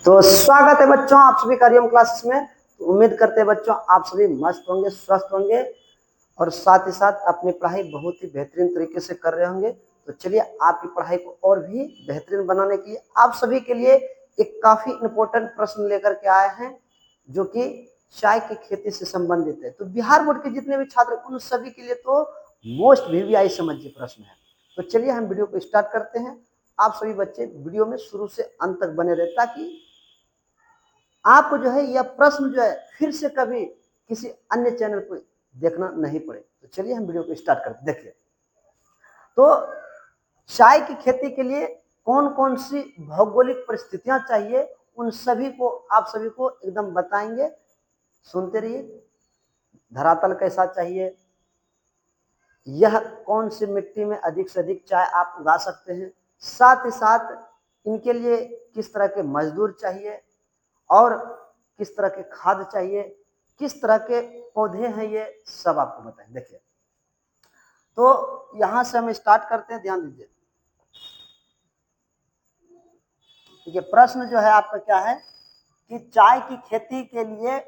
तो स्वागत है बच्चों आप सभी का हरिओम क्लासेस में। तो उम्मीद करते हैं बच्चों आप सभी मस्त होंगे, स्वस्थ होंगे और साथ ही साथ अपनी पढ़ाई बहुत ही बेहतरीन तरीके से कर रहे होंगे। तो चलिए आपकी पढ़ाई को और भी बेहतरीन बनाने के लिए आप सभी के लिए एक काफी इंपॉर्टेंट प्रश्न लेकर के आए हैं जो कि चाय की खेती से संबंधित है। तो बिहार बोर्ड के जितने भी छात्र उन सभी के लिए तो मोस्ट वीवीआई समझिए प्रश्न है। तो चलिए हम वीडियो को स्टार्ट करते हैं। आप सभी बच्चे वीडियो में शुरू से अंत तक बने रहे ताकि आपको जो है यह प्रश्न जो है फिर से कभी किसी अन्य चैनल पर देखना नहीं पड़े। तो चलिए हम वीडियो को स्टार्ट करते हैं। देखिए, तो चाय की खेती के लिए कौन कौन सी भौगोलिक परिस्थितियां चाहिए उन सभी को आप सभी को एकदम बताएंगे। सुनते रहिए। धरातल कैसा चाहिए, यह कौन सी मिट्टी में अधिक से अधिक चाय आप उगा सकते हैं, साथ ही साथ इनके लिए किस तरह के मजदूर चाहिए और किस तरह के खाद चाहिए, किस तरह के पौधे हैं, ये सब आपको बताएं। देखिए, तो यहां से हम स्टार्ट करते हैं, ध्यान दीजिए। देखिए, प्रश्न जो है आपका क्या है कि चाय की खेती के लिए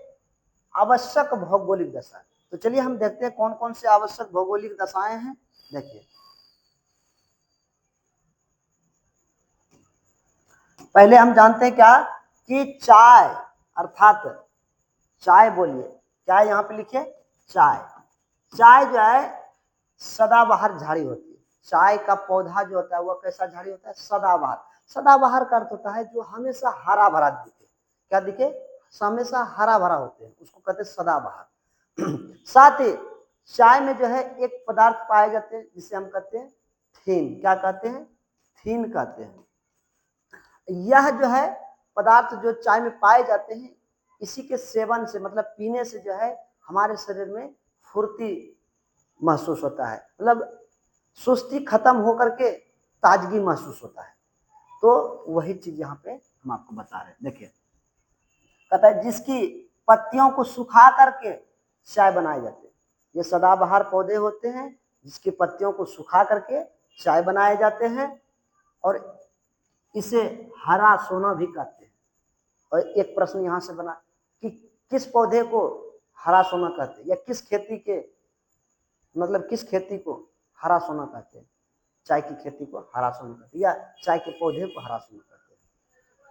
आवश्यक भौगोलिक दशा। तो चलिए हम देखते हैं कौन कौन से आवश्यक भौगोलिक दशाएं हैं। देखिए, पहले हम जानते हैं क्या कि चाय अर्थात चाय, बोलिए क्या यहाँ पे लिखे, चाय। चाय जो है सदाबहार झाड़ी होती है। चाय का पौधा जो होता है वह कैसा झाड़ी होता है, सदाबहार। सदाबहार का अर्थ होता है जो हमेशा हरा भरा दिखे। क्या दिखे, हमेशा हरा भरा होते हैं, उसको कहते हैं सदाबहार। साथ ही चाय में जो है एक पदार्थ पाए जाते हैं जिसे हम कहते हैं थीन। क्या कहते हैं, थीन कहते हैं। यह जो है पदार्थ जो चाय में पाए जाते हैं, इसी के सेवन से मतलब पीने से जो है हमारे शरीर में फुर्ती महसूस होता है, मतलब सुस्ती खत्म होकर के ताजगी महसूस होता है। तो वही चीज यहाँ पे हम आपको बता रहे हैं। देखिए, कहता है जिसकी पत्तियों को सुखा करके चाय बनाए जाते हैं। ये सदाबहार पौधे होते हैं जिसकी पत्तियों को सुखा करके चाय बनाए जाते हैं और इसे हरा सोना भी कहते हैं। और एक प्रश्न यहां से बना कि किस पौधे को हरा सोना कहते हैं, या किस खेती के मतलब किस खेती को हरा सोना कहते हैं। चाय की खेती को हरा सोना कहते हैं या चाय के पौधे को हरा सोना कहते हैं।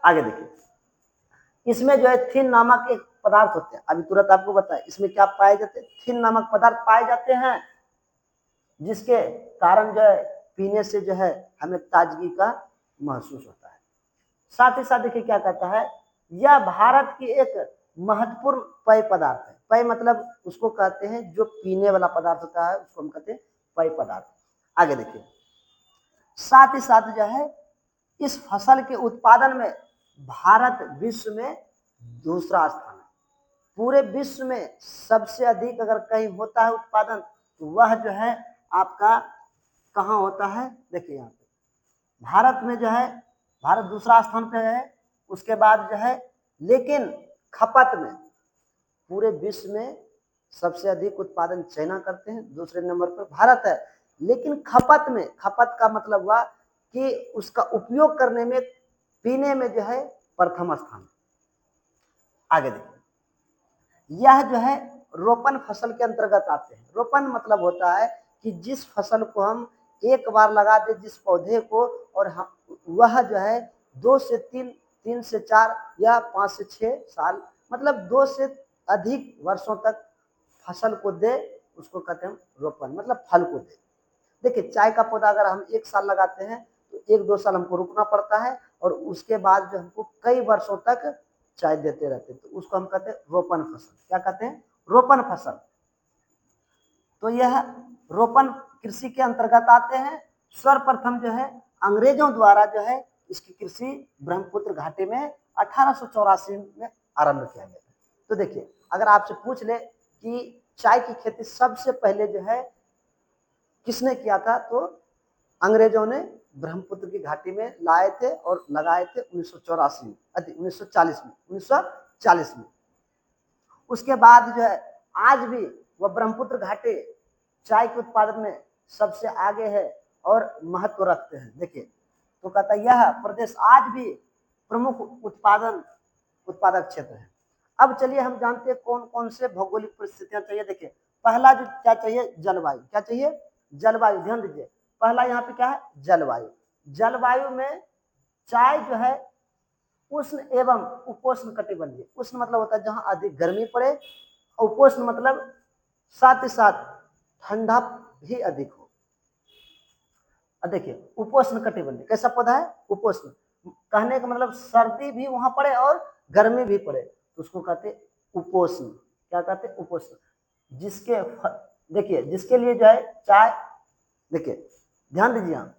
आगे देखिए, इसमें जो है थिन नामक एक पदार्थ होते हैं। अभी तुरंत आपको बताया इसमें क्या पाए जाते हैं, थिन नामक पदार्थ पाए जाते हैं जिसके कारण जो है पीने से जो है हमें ताजगी का महसूस होता है। साथ ही साथ देखिए क्या कहता है, यह भारत की एक महत्वपूर्ण पेय पदार्थ है। पेय मतलब उसको कहते हैं जो पीने वाला पदार्थ होता है, उसको हम कहते हैं पेय पदार्थ। आगे देखिए, साथ ही साथ जो है इस फसल के उत्पादन में भारत विश्व में दूसरा स्थान है। पूरे विश्व में सबसे अधिक अगर कहीं होता है उत्पादन तो वह जो है आपका कहाँ होता है। देखिए यहाँ पे भारत में जो है भारत दूसरा स्थान पे है। उसके बाद जो है लेकिन खपत में पूरे विश्व में सबसे अधिक उत्पादन चाइना करते हैं, दूसरे नंबर पर भारत है। लेकिन खपत में, खपत का मतलब हुआ कि उसका उपयोग करने में, पीने में जो है प्रथम स्थान। आगे देखिए, यह जो है रोपण फसल के अंतर्गत आते हैं। रोपण मतलब होता है कि जिस फसल को हम एक बार लगा दे, जिस पौधे को, और हम वह जो है 2 से 3, 3 से 4 या 5 से 6 साल मतलब 2 से अधिक वर्षों तक फसल को दे, उसको कहते हैं रोपण, मतलब फल को दे। देखिए, चाय का पौधा अगर हम 1 साल लगाते हैं तो 1-2 साल हमको रुकना पड़ता है और उसके बाद जो हमको कई वर्षों तक चाय देते रहते हैं, तो उसको हम कहते हैं रोपण फसल। क्या कहते हैं, रोपण फसल। तो यह रोपण कृषि के अंतर्गत आते हैं। सर्वप्रथम जो है अंग्रेजों द्वारा जो है इसकी कृषि ब्रह्मपुत्र घाटी में 1884 में आरंभ किया गया। तो देखिए, अगर आपसे पूछ ले कि चाय की खेती सबसे पहले जो है किसने किया था, तो अंग्रेजों ने ब्रह्मपुत्र की घाटी में लाए थे और लगाए थे 1984 में, 1940 में। उसके बाद जो है आज भी वह ब्रह्मपुत्र घाटी चाय के उत्पादन में सबसे आगे है और महत्व रखते हैं। देखिए, तो कहता यह प्रदेश आज भी प्रमुख उत्पादक क्षेत्र है। अब चलिए हम जानते हैं कौन कौन से भौगोलिक परिस्थितियां चाहिए। देखिए पहला जो क्या चाहिए, जलवायु। क्या चाहिए, जलवायु। ध्यान दीजिए पहला यहाँ पे क्या है, जलवायु। जलवायु में चाय जो है उष्ण एवं उपोष्ण कटिबंधीय। उष्ण मतलब होता है जहां अधिक गर्मी पड़े, उपोष्ण मतलब साथ ही साथ ठंडा भी अधिक हो। देखिए उपोष्ण कटिबंधीय कैसा पौधा है, उपोष्ण। कहने का मतलब सर्दी भी वहां पड़े और गर्मी भी पड़े तो उसको कहते हैं उपोष्ण। क्या कहते हैं, उपोष्ण। देखिए जिसके लिए जो है चाय, देखिए ध्यान दीजिए आप,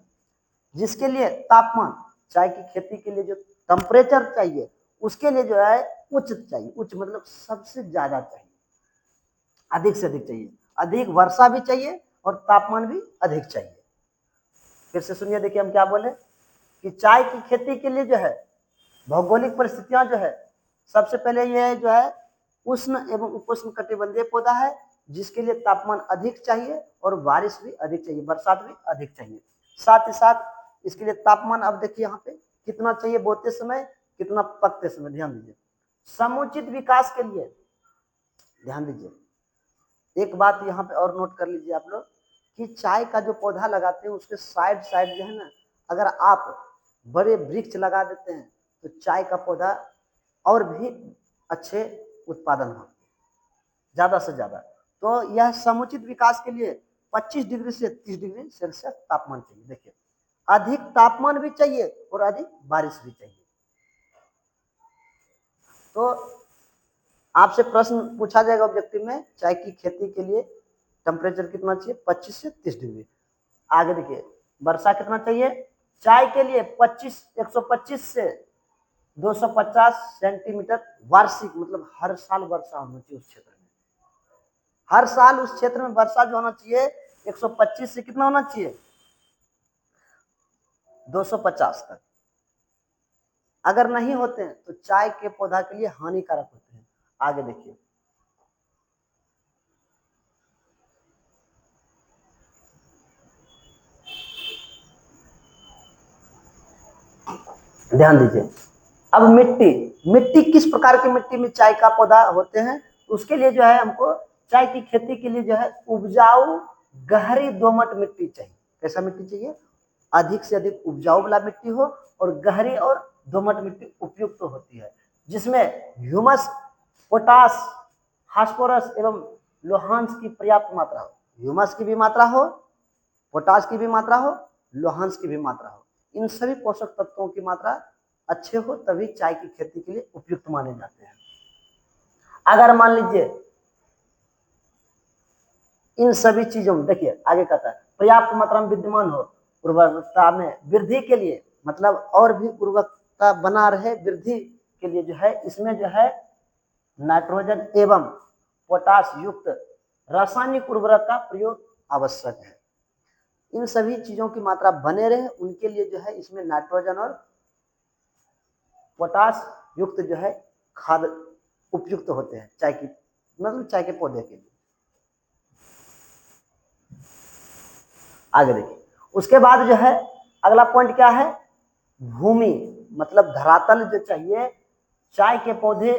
जिसके लिए तापमान, चाय की खेती के लिए जो टेम्परेचर चाहिए उसके लिए जो है उच्च चाहिए। उच्च मतलब सबसे ज्यादा चाहिए, अधिक से अधिक चाहिए, अधिक वर्षा भी चाहिए और तापमान भी अधिक चाहिए। फिर से सुनिए, देखिए हम क्या बोले कि चाय की खेती के लिए जो है भौगोलिक परिस्थितियां जो है, सबसे पहले ये जो है उष्ण एवं उपोष्ण कटिबंधीय पौधा है जिसके लिए तापमान अधिक चाहिए और बारिश भी अधिक चाहिए, बरसात भी अधिक चाहिए। साथ ही साथ इसके लिए तापमान, अब देखिए यहाँ पे कितना चाहिए बोते समय, कितना पकते समय। ध्यान दीजिए समुचित विकास के लिए, ध्यान दीजिए एक बात यहाँ पे और नोट कर लीजिए आप लोग कि चाय का जो पौधा लगाते हैं उसके साइड साइड जो है ना, अगर आप बड़े वृक्ष लगा देते हैं तो चाय का पौधा और भी अच्छे उत्पादन हो, ज्यादा से ज्यादा। तो यह समुचित विकास के लिए 25 डिग्री से 30 डिग्री सेल्सियस तापमान चाहिए। देखिए अधिक तापमान भी चाहिए और अधिक बारिश भी चाहिए। तो आपसे प्रश्न पूछा जाएगा ऑब्जेक्टिव में, चाय की खेती के लिए टेम्परेचर कितना चाहिए, 25 से 30 डिग्री। आगे देखिए वर्षा कितना चाहिए, चाय के लिए 125 से 250 सेंटीमीटर वार्षिक, मतलब हर साल वर्षा होनी चाहिए उस क्षेत्र में। हर साल उस क्षेत्र में वर्षा जो होना चाहिए 125 से कितना होना चाहिए, 250 तक। अगर नहीं होते हैं तो चाय के पौधा के लिए हानिकारक होते हैं। आगे देखिए ध्यान दीजिए, अब मिट्टी किस प्रकार की मिट्टी में चाय का पौधा होते हैं, उसके लिए जो है हमको चाय की खेती के लिए जो है उपजाऊ गहरी दोमट मिट्टी चाहिए। कैसा मिट्टी चाहिए, अधिक से अधिक उपजाऊ वाला मिट्टी हो और गहरी और दोमट मिट्टी उपयुक्त तो होती है जिसमें ह्यूमस, पोटास, फास्फोरस एवं लोहांस की पर्याप्त मात्रा हो। ह्यूमस की भी मात्रा हो, पोटास की भी मात्रा हो, लोहांस की भी मात्रा हो। इन सभी पोषक तत्वों की मात्रा अच्छे हो तभी चाय की खेती के लिए उपयुक्त माने जाते हैं। अगर मान लीजिए इन सभी चीजों में, देखिए आगे कहता है पर्याप्त मात्रा में विद्यमान हो, उर्वरकता में वृद्धि के लिए, मतलब और भी उर्वरकता बना रहे वृद्धि के लिए जो है इसमें जो है नाइट्रोजन एवं पोटास युक्त रासायनिक उर्वरक का प्रयोग आवश्यक है। इन सभी चीजों की मात्रा बने रहे उनके लिए जो है इसमें नाइट्रोजन और पोटास युक्त जो है खाद उपयुक्त होते हैं चाय की, मतलब चाय के पौधे के लिए। आगे देखिए उसके बाद जो है अगला पॉइंट क्या है, भूमि, मतलब धरातल जो चाहिए। चाय के पौधे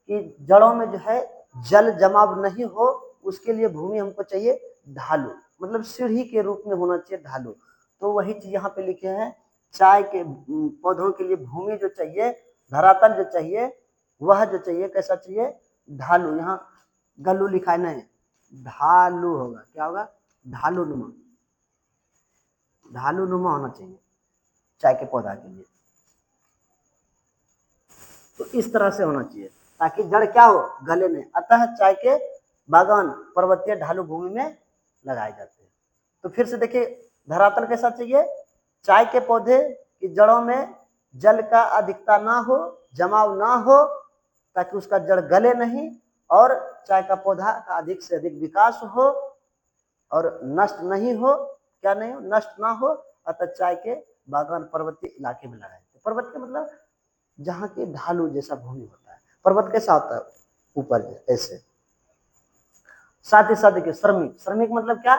की जड़ों में जो है जल जमाव नहीं हो उसके लिए भूमि हमको चाहिए ढालू, मतलब सीढ़ी के रूप में होना चाहिए ढालू। तो वही चीज यहाँ पे लिखे हैं, चाय के पौधों के लिए भूमि जो चाहिए, धरातल जो चाहिए, वह जो चाहिए कैसा चाहिए, ढालू। यहाँ गल्लू लिखा है नहीं, ढालू होगा, क्या होगा, ढालू नुमा, ढालू नुमा होना चाहिए चाय के पौधा के लिए। तो इस तरह से होना चाहिए ताकि जड़ क्या हो, गले में। अतः चाय के बागान पर्वतीय ढालू भूमि में लगाए जाते हैं। तो फिर से देखिए धरातल कैसा चाहिए, चाय के पौधे की जड़ों में जल का अधिकता ना हो, जमाव ना हो, ताकि उसका जड़ गले नहीं और चाय का पौधा का अधिक से अधिक विकास हो और नष्ट नहीं हो, क्या नहीं हो, नष्ट ना हो। अतः चाय के बागान पर्वतीय इलाके में लगाए। पर्वत के मतलब जहाँ के ढालू जैसा भूमि होता है। पर्वत कैसा होता है, ऊपर ऐसे। साथ ही साथ देखिए श्रमिक, श्रमिक मतलब क्या,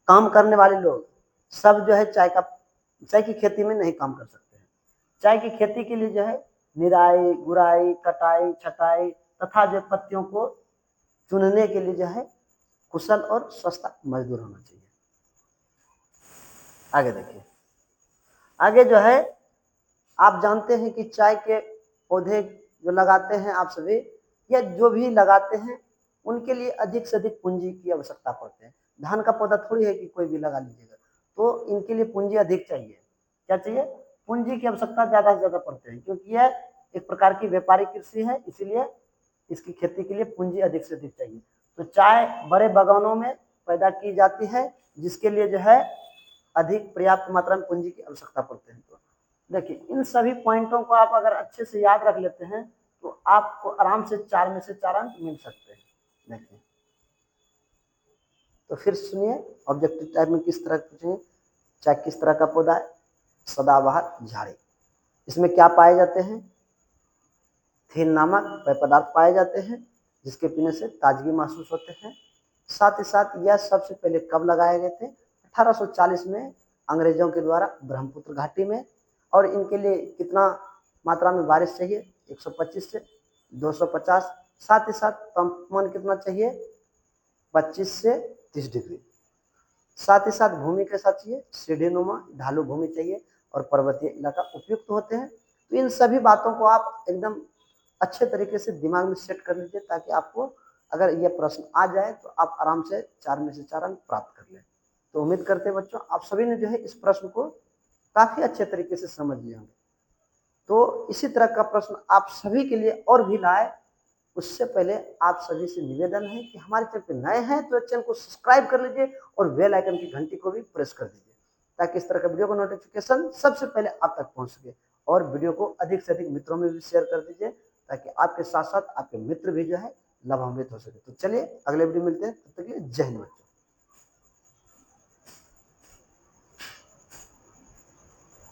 काम करने वाले लोग सब जो है चाय की खेती में नहीं काम कर सकते हैं। चाय की खेती के लिए जो है निराई, गुराई, कटाई, छटाई तथा जो पत्तियों को चुनने के लिए जो है कुशल और सस्ता मजदूर होना चाहिए। आगे देखिए, आगे जो है आप जानते हैं कि चाय के पौधे जो लगाते हैं आप सभी या जो भी लगाते हैं उनके लिए अधिक से अधिक पूंजी की आवश्यकता पड़ती है। धान का पौधा थोड़ी है कि कोई भी लगा लीजिएगा, तो इनके लिए पूंजी अधिक चाहिए। क्या चाहिए? पूंजी की आवश्यकता ज्यादा से ज्यादा पड़ती है, क्योंकि यह एक प्रकार की व्यापारिक कृषि है, इसीलिए इसकी खेती के लिए पूंजी अधिक से अधिक चाहिए। तो चाय बड़े बागानों में पैदा की जाती है, जिसके लिए जो है अधिक पर्याप्त मात्रा में पूंजी की आवश्यकता पड़ती है। तो देखिए, इन सभी पॉइंटों को आप अगर अच्छे से याद रख लेते हैं तो आपको आराम से 4 में से 4 अंक मिल सकते हैं। देखिए, तो फिर सुनिए ऑब्जेक्टिव टाइप में किस तरह पूछेंगे। चाहे किस तरह का पौधा है? सदाबहार झाड़ी। इसमें क्या पाए जाते हैं? थीन नामक पेय पदार्थ पाए जाते हैं, जिसके पीने से ताजगी महसूस होते हैं। साथ ही साथ यह सबसे पहले कब लगाए गए थे? 1840 में अंग्रेजों के द्वारा ब्रह्मपुत्र घाटी में। और इनके लिए कितना मात्रा में बारिश चाहिए? 125 से 250। साथ ही साथ तापमान कितना चाहिए? 25 से 30 डिग्री। साथ ही साथ भूमि कैसा चाहिए? सीढ़ीनुमा ढालू भूमि चाहिए और पर्वतीय इलाका उपयुक्त होते हैं। तो इन सभी बातों को आप एकदम अच्छे तरीके से दिमाग में सेट कर लीजिए, ताकि आपको अगर यह प्रश्न आ जाए तो आप आराम से 4 में से 4 अंक प्राप्त कर लें। तो उम्मीद करते हैं बच्चों आप सभी ने जो है इस प्रश्न को काफी अच्छे तरीके से समझ लिए होंगे। तो इसी तरह का प्रश्न आप सभी के लिए और भी लाए, उससे पहले आप सभी से निवेदन है कि हमारे चैनल पे नए हैं तो चैनल को सब्सक्राइब कर लीजिए और बेल आइकन की घंटी को भी प्रेस कर दीजिए, ताकि इस तरह का वीडियो का नोटिफिकेशन सबसे पहले आप तक पहुंच सके। और वीडियो को अधिक से अधिक मित्रों में भी शेयर कर दीजिए, ताकि आपके साथ साथ आपके मित्र भी जो है लाभान्वित हो सके। तो चलिए अगले वीडियो मिलते हैं, तब तक के लिए जय हिंद बच्चों।